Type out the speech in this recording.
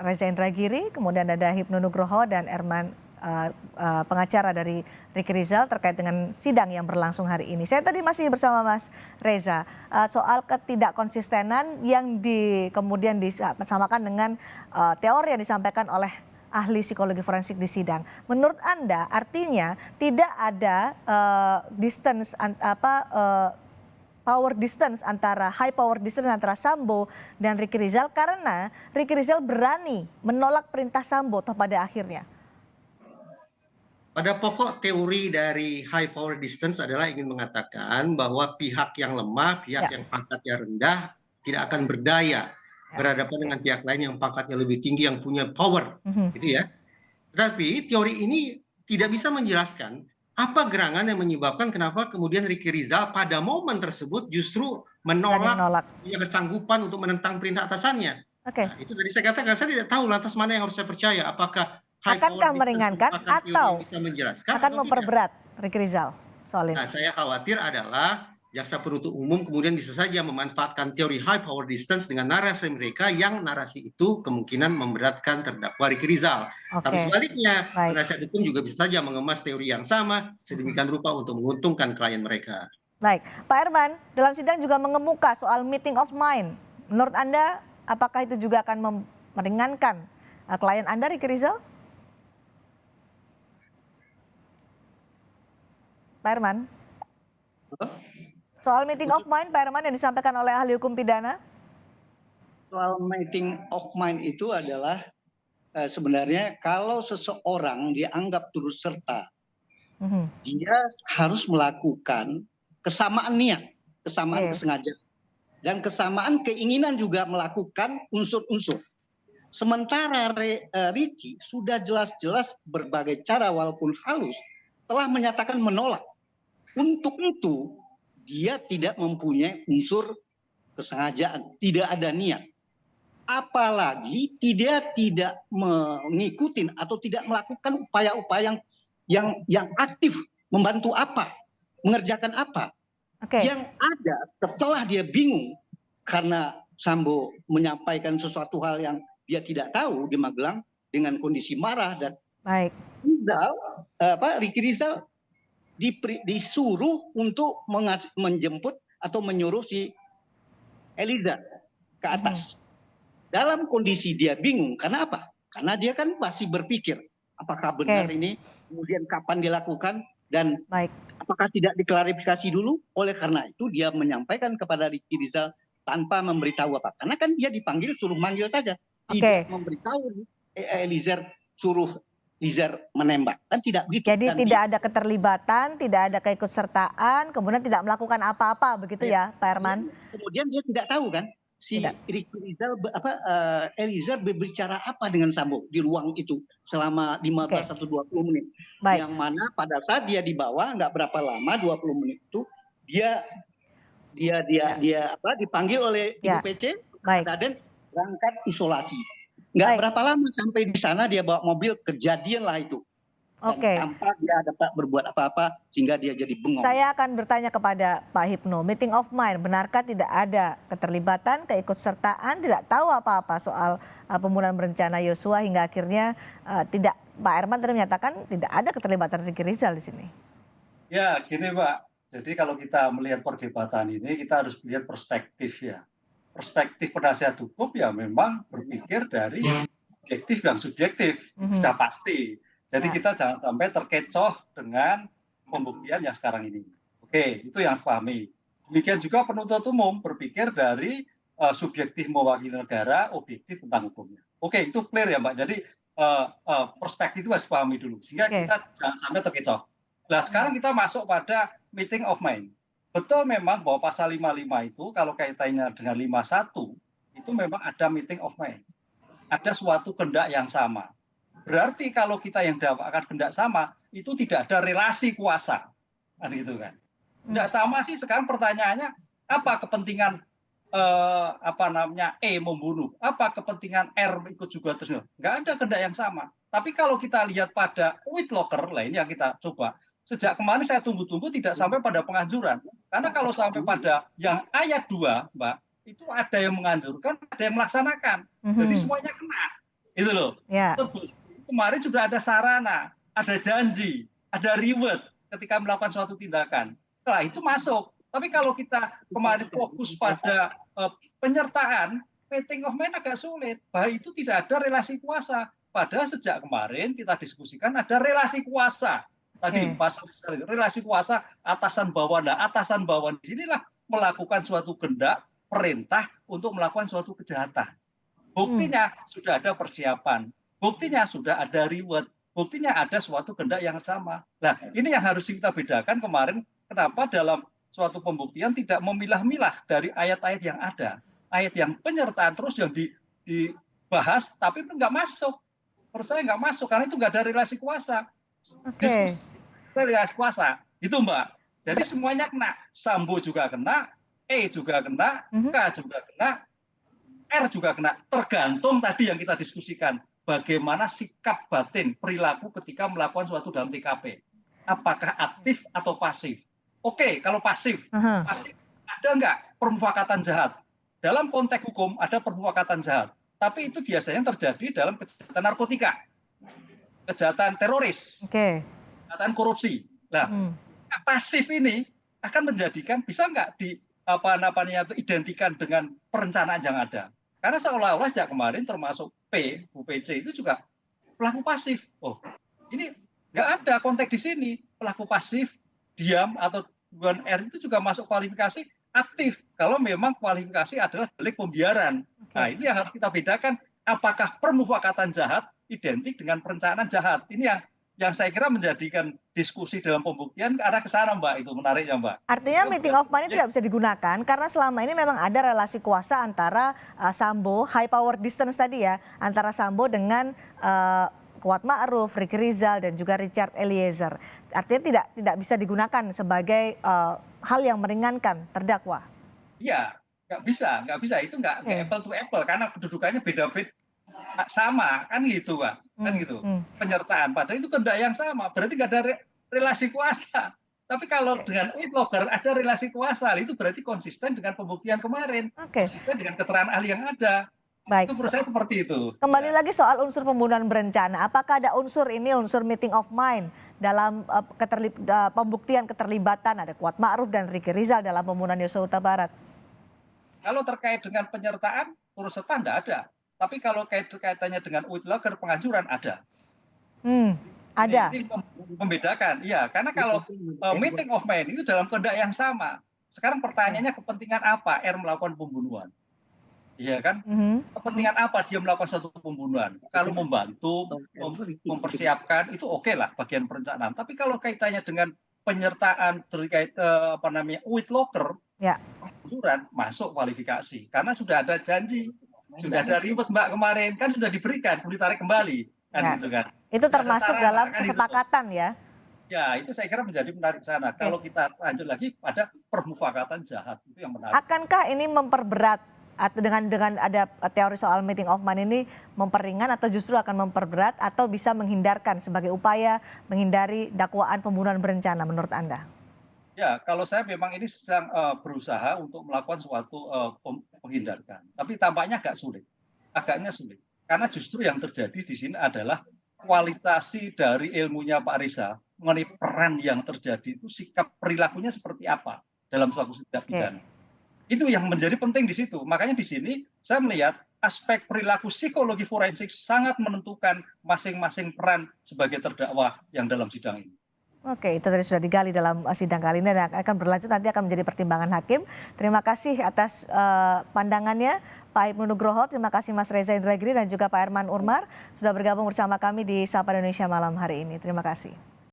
Reza Indragiri, kemudian ada Hipnu Nugroho dan Erman, pengacara dari Ricky Rizal terkait dengan sidang yang berlangsung hari ini. Saya tadi masih bersama Mas Reza soal ketidakkonsistenan yang kemudian disamakan dengan teori yang disampaikan oleh ahli psikologi forensik di sidang. Menurut Anda artinya tidak ada high power distance antara Sambo dan Ricky Rizal karena Ricky Rizal berani menolak perintah Sambo pada akhirnya. Pada pokok teori dari high power distance adalah ingin mengatakan bahwa pihak yang lemah, pihak yang pangkatnya rendah tidak akan berdaya berhadapan dengan pihak lain yang pangkatnya lebih tinggi yang punya power, gitu ya. Tetapi teori ini tidak bisa menjelaskan apa gerangan yang menyebabkan kenapa kemudian Ricky Rizal pada momen tersebut justru menolak punya kesanggupan untuk menentang perintah atasannya. Nah, itu tadi saya katakan saya tidak tahu lantas mana yang harus saya percaya, apakah high akankah power meringankan atau atau bisa menjelaskan akan atau memperberat Ricky Rizal soal ini? Nah, saya khawatir adalah jaksa penuntut umum kemudian bisa saja memanfaatkan teori high power distance dengan narasi mereka yang narasi itu kemungkinan memberatkan terdakwa Ricky Rizal. Tapi sebaliknya, penasihat hukum juga bisa saja mengemas teori yang sama sedemikian rupa untuk menguntungkan klien mereka. Baik, Pak Erman, dalam sidang juga mengemuka soal meeting of mind. Menurut Anda, apakah itu juga akan meringankan klien Anda, Ricky Rizal? Pak Erman? Soal meeting of mind, Pak Herman, yang disampaikan oleh ahli hukum pidana? Soal meeting of mind itu adalah sebenarnya kalau seseorang dianggap turut serta, dia harus melakukan kesamaan niat, kesamaan kesengajaan, dan kesamaan keinginan juga melakukan unsur-unsur. Sementara Ricky sudah jelas-jelas berbagai cara walaupun halus telah menyatakan menolak. Untuk itu dia tidak mempunyai unsur kesengajaan, tidak ada niat. Apalagi tidak mengikuti atau tidak melakukan upaya-upaya yang aktif membantu apa, mengerjakan apa. Yang ada setelah dia bingung karena Sambo menyampaikan sesuatu hal yang dia tidak tahu di Magelang dengan kondisi marah dan Ricky Rizal disuruh untuk menjemput atau menyuruh si Eliezer ke atas. Dalam kondisi dia bingung, karena apa? Karena dia kan masih berpikir, apakah benar ini, kemudian kapan dilakukan, dan apakah tidak diklarifikasi dulu. Oleh karena itu dia menyampaikan kepada Ricky Rizal tanpa memberitahu apa. Karena kan dia dipanggil, suruh manggil saja. Tidak memberitahu Eliezer, suruh Eliezer menembak, kan tidak begitu. Jadi tidak ada keterlibatan, tidak ada keikutsertaan, kemudian tidak melakukan apa-apa begitu ya, Pak Herman? Kemudian dia tidak tahu kan si Ricky Rizal Eliezer berbicara apa dengan Sambo di ruang itu selama 15 atau 20 menit. Yang mana pada saat dia dibawa nggak berapa lama, 20 menit itu dia dipanggil oleh Ibu PC dan berangkat isolasi. Nggak berapa lama sampai di sana dia bawa mobil, kejadian lah itu. Tanpa dia dapat berbuat apa-apa sehingga dia jadi bengong. Saya akan bertanya kepada Pak Hipnu, meeting of mind, benarkah tidak ada keterlibatan, keikutsertaan, tidak tahu apa-apa soal pembunuhan berencana Yosua hingga akhirnya tidak, Pak Herman tadi menyatakan tidak ada keterlibatan Ricky Rizal di sini. Ya, gini Pak, jadi kalau kita melihat perdebatan ini kita harus melihat perspektif ya. Perspektif penasihat hukum ya memang berpikir dari objektif dan subjektif, sudah pasti. Jadi kita jangan sampai terkecoh dengan pembuktian yang sekarang ini. Oke, itu yang pahami. Demikian juga penuntut umum berpikir dari subjektif mewakili negara, objektif tentang hukumnya. Oke, itu clear ya Mbak. Jadi perspektif itu harus pahami dulu, sehingga kita jangan sampai terkecoh. Nah sekarang kita masuk pada meeting of mind. Betul memang bahwa pasal 55 itu kalau kaitannya dengan 51 itu memang ada meeting of mind. Ada suatu kehendak yang sama. Berarti kalau kita yang dakwakan kehendak sama itu tidak ada relasi kuasa. Kan gitu kan. Tidak sama sih sekarang pertanyaannya apa kepentingan E membunuh? Apa kepentingan R ikut juga terus? Enggak ada kehendak yang sama. Tapi kalau kita lihat pada Whitlocker, lah ini yang kita coba. Sejak kemarin saya tunggu-tunggu tidak sampai pada penganjuran. Karena kalau sampai pada yang ayat 2, Mbak, itu ada yang menganjurkan, ada yang melaksanakan. Jadi semuanya kena. Itu loh. Ya. Kemarin sudah ada sarana, ada janji, ada reward ketika melakukan suatu tindakan. Nah, itu masuk. Tapi kalau kita kemarin fokus pada penyertaan, meeting of mind agak sulit. Bahwa itu tidak ada relasi kuasa. Padahal sejak kemarin kita diskusikan ada relasi kuasa. Tadi pasal relasi kuasa atasan bawahan. Nah, atasan bawahan inilah melakukan suatu kehendak, perintah untuk melakukan suatu kejahatan. Buktinya sudah ada persiapan, buktinya sudah ada reward, buktinya ada suatu kehendak yang sama. Nah, ini yang harus kita bedakan kemarin, kenapa dalam suatu pembuktian tidak memilah-milah dari ayat-ayat yang ada. Ayat yang penyertaan terus yang dibahas, tapi itu nggak masuk. Menurut saya nggak masuk, karena itu nggak ada relasi kuasa. Diskusi relasi kuasa, itu Mbak. Jadi semuanya kena, Sambo juga kena, E juga kena, K juga kena, R juga kena, tergantung tadi yang kita diskusikan, bagaimana sikap batin, perilaku ketika melakukan suatu dalam TKP. Apakah aktif atau pasif? Oke, kalau pasif, ada nggak permufakatan jahat? Dalam konteks hukum ada permufakatan jahat, tapi itu biasanya terjadi dalam kejahatan narkotika, kejahatan teroris, kejahatan korupsi. Nah, pasif ini akan menjadikan, bisa nggak identikan dengan perencanaan yang ada. Karena seolah-olah sejak kemarin termasuk Bu PC itu juga pelaku pasif. Oh, ini nggak ada konteks di sini. Pelaku pasif, diam atau bukan R itu juga masuk kualifikasi aktif. Kalau memang kualifikasi adalah delik pembiaran. Nah, ini yang harus kita bedakan. Apakah permufakatan jahat identik dengan perencanaan jahat? Ini yang saya kira menjadikan diskusi dalam pembuktian ke arah ke sana, Mbak. Itu menariknya, Mbak. Artinya meeting of mind tidak bisa digunakan karena selama ini memang ada relasi kuasa antara Sambo, high power distance tadi ya, antara Sambo dengan Kuat Ma'ruf, Ricky Rizal dan juga Richard Eliezer. Artinya tidak bisa digunakan sebagai hal yang meringankan terdakwa. Iya, nggak bisa. Itu nggak apple to apple karena kedudukannya beda-beda. Sama kan gitu, Pak, kan gitu. Penyertaan padahal itu kehendak yang sama, berarti nggak ada relasi kuasa. Tapi kalau dengan whistleblowers ada relasi kuasa, itu berarti konsisten dengan pembuktian kemarin, konsisten dengan keterangan ahli yang ada. Baik. Itu menurut saya seperti itu. Kembali lagi soal unsur pembunuhan berencana, apakah ada unsur meeting of mind dalam pembuktian keterlibatan ada Kuat Ma'ruf dan Ricky Rizal dalam pembunuhan Yosua Huta Barat? Kalau terkait dengan penyertaan, turut serta tidak ada. Tapi kalau kaitannya dengan whistleblowers, penganjuran ada. Ada. Ini membedakan, iya. Karena kalau meeting of mind itu dalam kehendak yang sama. Sekarang pertanyaannya kepentingan apa R melakukan pembunuhan? Iya kan? Kepentingan apa dia melakukan satu pembunuhan? Kalau membantu, mempersiapkan itu oke lah bagian perencanaan. Tapi kalau kaitannya dengan penyertaan terkait whistleblowers, penganjuran masuk kualifikasi. Karena sudah ada janji. Sudah ada reward, Mbak, kemarin kan sudah diberikan, boleh ditarik kembali kan gitu kan. Itu termasuk dalam kesepakatan ya. Ya, itu saya kira menjadi menarik sana. Kalau kita lanjut lagi pada permufakatan jahat, itu yang menarik. Akankah ini memperberat atau dengan ada teori soal meeting of mind ini memperingan atau justru akan memperberat atau bisa menghindarkan sebagai upaya menghindari dakwaan pembunuhan berencana menurut Anda? Ya, kalau saya memang ini sedang berusaha untuk melakukan suatu menghindarkan. Tapi tampaknya agaknya sulit. Karena justru yang terjadi di sini adalah kualitasi dari ilmunya Pak Reza mengenai peran yang terjadi itu sikap perilakunya seperti apa dalam suatu tindak pidana. Itu yang menjadi penting di situ. Makanya di sini saya melihat aspek perilaku psikologi forensik sangat menentukan masing-masing peran sebagai terdakwa yang dalam sidang ini. Oke, itu tadi sudah digali dalam sidang kali ini dan akan berlanjut nanti akan menjadi pertimbangan hakim. Terima kasih atas pandangannya Pak Ibnu Nugroho, terima kasih Mas Reza Indragiri dan juga Pak Herman Urmar sudah bergabung bersama kami di Sapa Indonesia malam hari ini. Terima kasih.